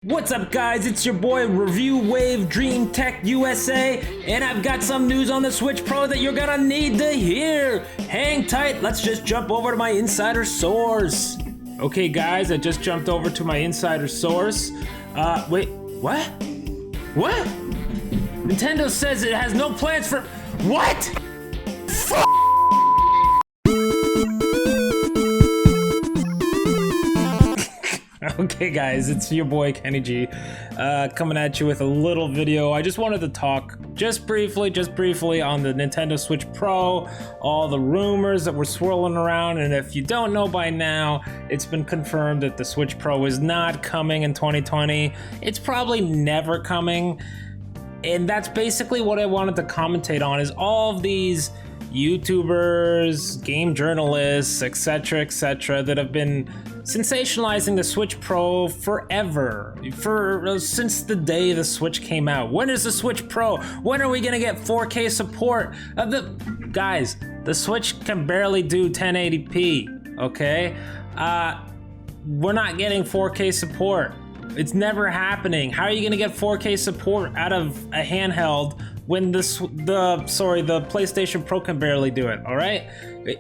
What's up guys, it's your boy Review Wave Dream Tech USA, and I've got some news on the Switch Pro that you're gonna need to hear. Hang tight, let's just jump over to my insider source. Okay guys, I just jumped over to my insider source. Wait, what? What? Nintendo says it has no plans for, what? Okay guys, it's your boy Kenny G, coming at you with a little video. I just wanted to talk just briefly on the Nintendo Switch Pro, all the rumors that were swirling around, and if you don't know by now, it's been confirmed that the Switch Pro is not coming in 2020. It's probably never coming, and that's basically what I wanted to commentate on, is all of these YouTubers, game journalists, etc., that have been sensationalizing the Switch Pro forever, since the day the Switch came out. When is the Switch Pro? When are we gonna get 4K support? Guys, the Switch can barely do 1080p, okay? We're not getting 4K support. It's never happening. How are you gonna get 4K support out of a handheld when the PlayStation Pro can barely do it, all right?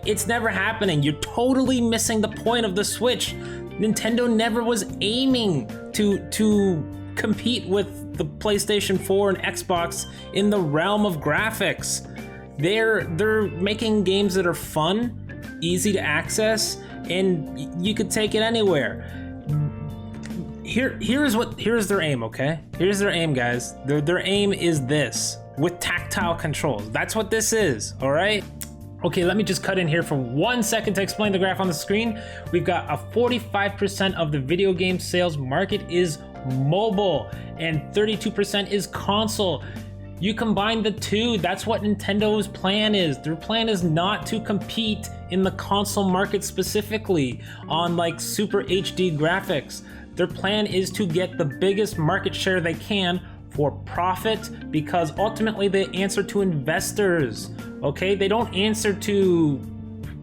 It's never happening. You're totally missing the point of the Switch. Nintendo never was aiming to compete with the PlayStation 4 and Xbox in the realm of graphics. They're making games that are fun, easy to access, and you could take it anywhere. Here's their aim, okay? Here's their aim, guys. Their aim is this, with tactile controls. That's what this is, all right? Okay, let me just cut in here for 1 second to explain the graph on the screen. We've got a 45% of the video game sales market is mobile, and 32% is console. You combine the two, that's what Nintendo's plan is. Their plan is not to compete in the console market specifically on like super HD graphics. Their plan is to get the biggest market share they can for profit, because ultimately they answer to investors, okay? They don't answer to,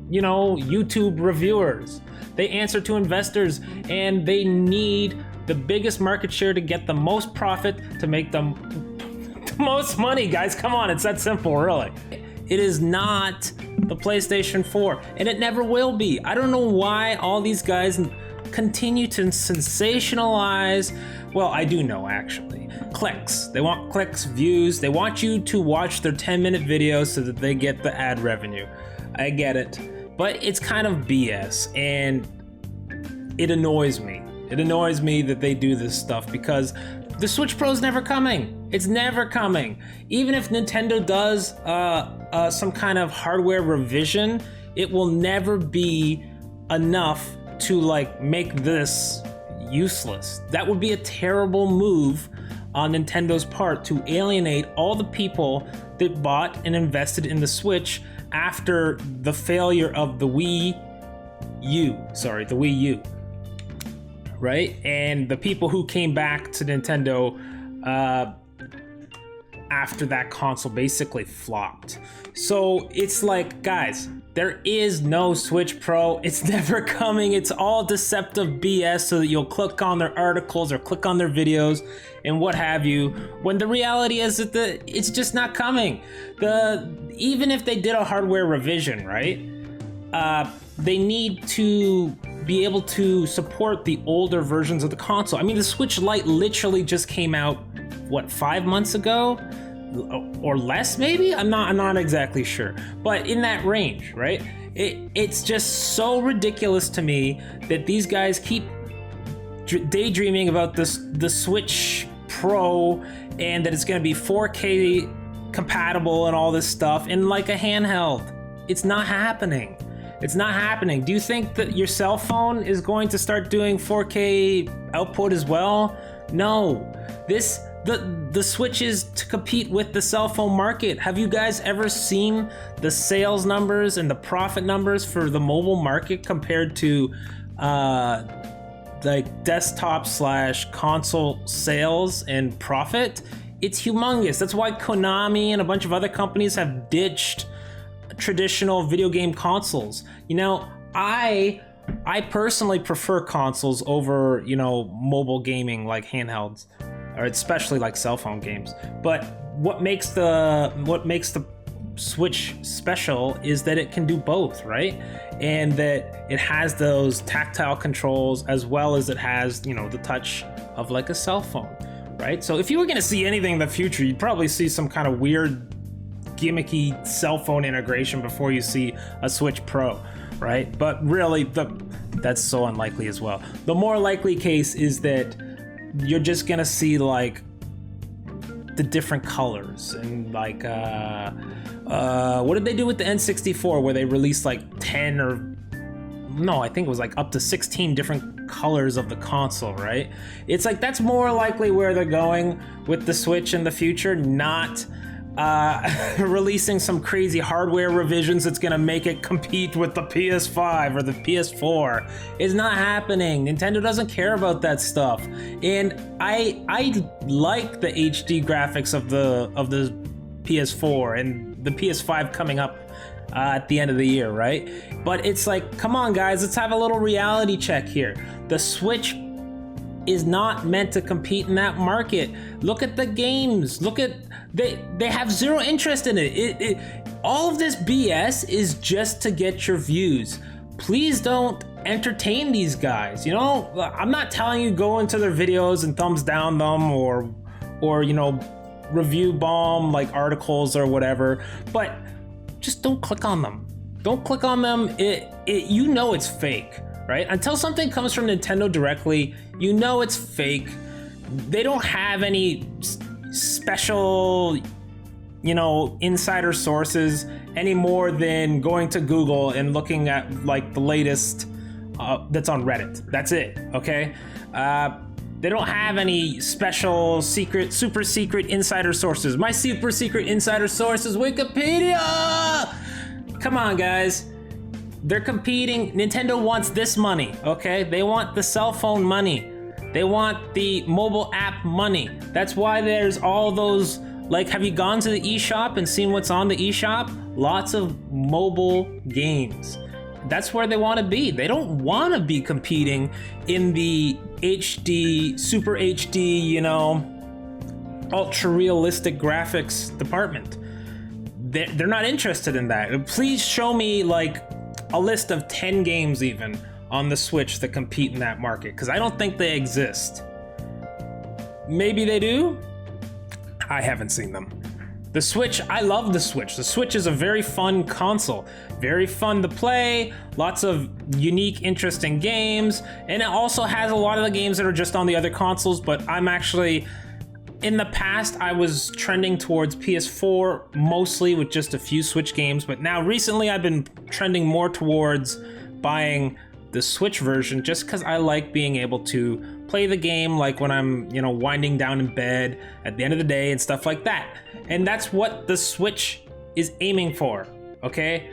you know, YouTube reviewers. They answer to investors, and they need the biggest market share to get the most profit, to make them the most money, guys. Come on, it's that simple, really. It is not the PlayStation 4, and it never will be. I don't know why all these guys continue to sensationalize. Well, I do know, actually. Clicks. They want clicks, views. They want you to watch their 10-minute videos so that they get the ad revenue. I get it. But it's kind of BS, and it annoys me. It annoys me that they do this stuff, because the Switch Pro is never coming. It's never coming. Even if Nintendo does some kind of hardware revision, it will never be enough to like make this useless. That would be a terrible move on Nintendo's part, to alienate all the people that bought and invested in the Switch after the failure of the Wii U, right? And the people who came back to Nintendo after that console basically flopped. So it's like, guys, there is no Switch Pro. It's never coming. It's all deceptive BS so that you'll click on their articles or click on their videos and what have you, when the reality is that it's just not coming. Even if they did a hardware revision, right? They need to be able to support the older versions of the console. I mean, the Switch Lite literally just came out, what, 5 months ago? Or less, maybe? I'm not exactly sure, but in that range, right? It's just so ridiculous to me that these guys keep daydreaming about the Switch Pro, and that it's gonna be 4K compatible and all this stuff, and like a handheld. It's not happening. It's not happening. Do you think that your cell phone is going to start doing 4K output as well? No. The Switch is to compete with the cell phone market. Have you guys ever seen the sales numbers and the profit numbers for the mobile market compared to like desktop / console sales and profit? It's humongous. That's why Konami and a bunch of other companies have ditched traditional video game consoles. You know, I I personally prefer consoles over, you know, mobile gaming like handhelds, or especially like cell phone games. But what makes the Switch special is that it can do both, right? And that it has those tactile controls as well as it has, you know, the touch of like a cell phone, right? So if you were going to see anything in the future, you'd probably see some kind of weird gimmicky cell phone integration before you see a Switch Pro, right? But really, that's so unlikely as well. The more likely case is that you're just gonna see like the different colors and like what did they do with the N64 where they released like 10 or no, I think it was like up to 16 different colors of the console, right? It's like that's more likely where they're going with the Switch in the future, not releasing some crazy hardware revisions that's gonna make it compete with the PS5 or the PS4. It's not happening. Nintendo doesn't care about that stuff. And I like the HD graphics of the PS4 and the PS5 coming up at the end of the year, right? But it's like, come on guys, let's have a little reality check here. The Switch is not meant to compete in that market. Look at the games. Look at they have zero interest in it. All of this BS is just to get your views. Please don't entertain these guys. You know, I'm not telling you go into their videos and thumbs down them or you know, review bomb like articles or whatever, but just don't click on them. Don't click on them. You know it's fake, right? Until something comes from Nintendo directly, you know it's fake. They don't have any special, you know, insider sources any more than going to Google and looking at like the latest that's on Reddit. That's it, okay? They don't have any special secret, super secret insider sources. My super secret insider source is Wikipedia! Come on, guys. They're competing. Nintendo wants this money, okay? They want the cell phone money. They want the mobile app money. That's why there's all those, like, have you gone to the eShop and seen what's on the eShop? Lots of mobile games. That's where they want to be. They don't want to be competing in the HD, super HD, you know, ultra realistic graphics department. They're not interested in that. Please show me like a list of 10 games even on the Switch that compete in that market, because I don't think they exist. Maybe they do? I haven't seen them. The Switch, I love the Switch. The Switch is a very fun console. Very fun to play, lots of unique, interesting games, and it also has a lot of the games that are just on the other consoles, but I'm actually, in the past, I was trending towards PS4 mostly with just a few Switch games, but now recently I've been trending more towards buying the Switch version just because I like being able to play the game like when I'm, you know, winding down in bed at the end of the day and stuff like that. And that's what the Switch is aiming for, okay?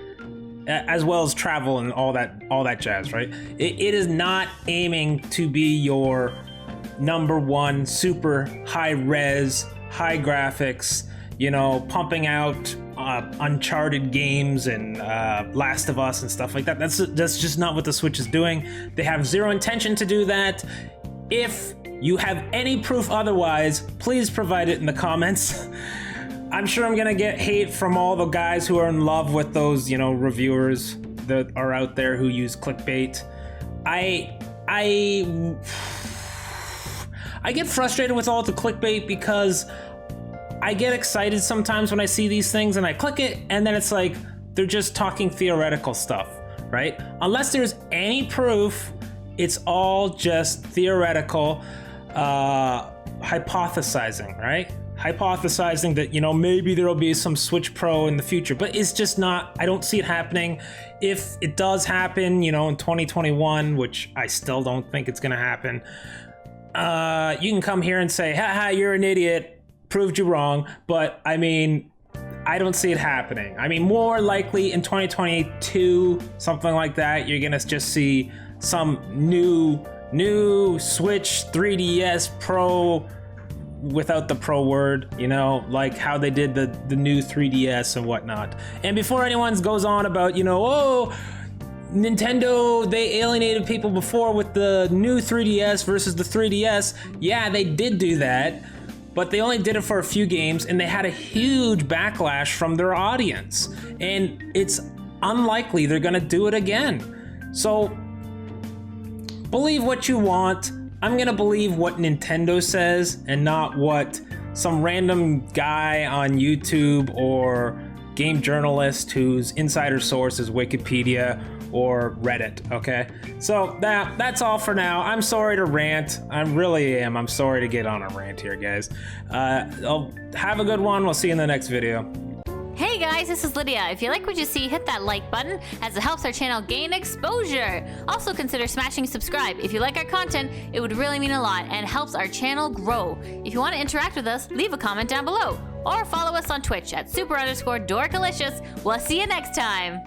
As well as travel and all that jazz, right? It is not aiming to be your #1 super high res, high graphics, you know, pumping out Uncharted games and Last of Us and stuff like that. That's just not what the Switch is doing. They have zero intention to do that. If you have any proof otherwise, please provide it in the comments. I'm sure I'm gonna get hate from all the guys who are in love with those, you know, reviewers that are out there who use clickbait. I get frustrated with all the clickbait because I get excited sometimes when I see these things and I click it and then it's like they're just talking theoretical stuff, right? Unless there's any proof, it's all just theoretical hypothesizing, right? Hypothesizing that, you know, maybe there'll be some Switch Pro in the future, but it's just not, I don't see it happening. If it does happen, you know, in 2021, which I still don't think it's gonna happen, you can come here and say, haha, you're an idiot, proved you wrong, but I mean, I don't see it happening. I mean, more likely in 2022, something like that, you're gonna just see some new Switch 3DS Pro without the Pro word, you know, like how they did the new 3DS and whatnot. And before anyone goes on about, you know, oh, Nintendo, they alienated people before with the new 3DS versus the 3DS. Yeah, they did do that, but they only did it for a few games, and they had a huge backlash from their audience. And it's unlikely they're gonna do it again. So, believe what you want. I'm gonna believe what Nintendo says and not what some random guy on YouTube or game journalist whose insider source is Wikipedia or Reddit, okay? So that's all for now. I'm sorry to rant. I really am. I'm sorry to get on a rant here, guys. Have a good one. We'll see you in the next video. Hey guys, this is Lydia. If you like what you see, hit that like button as it helps our channel gain exposure. Also consider smashing subscribe. If you like our content, it would really mean a lot and helps our channel grow. If you want to interact with us, leave a comment down below or follow us on Twitch at super_dorkalicious. We'll see you next time.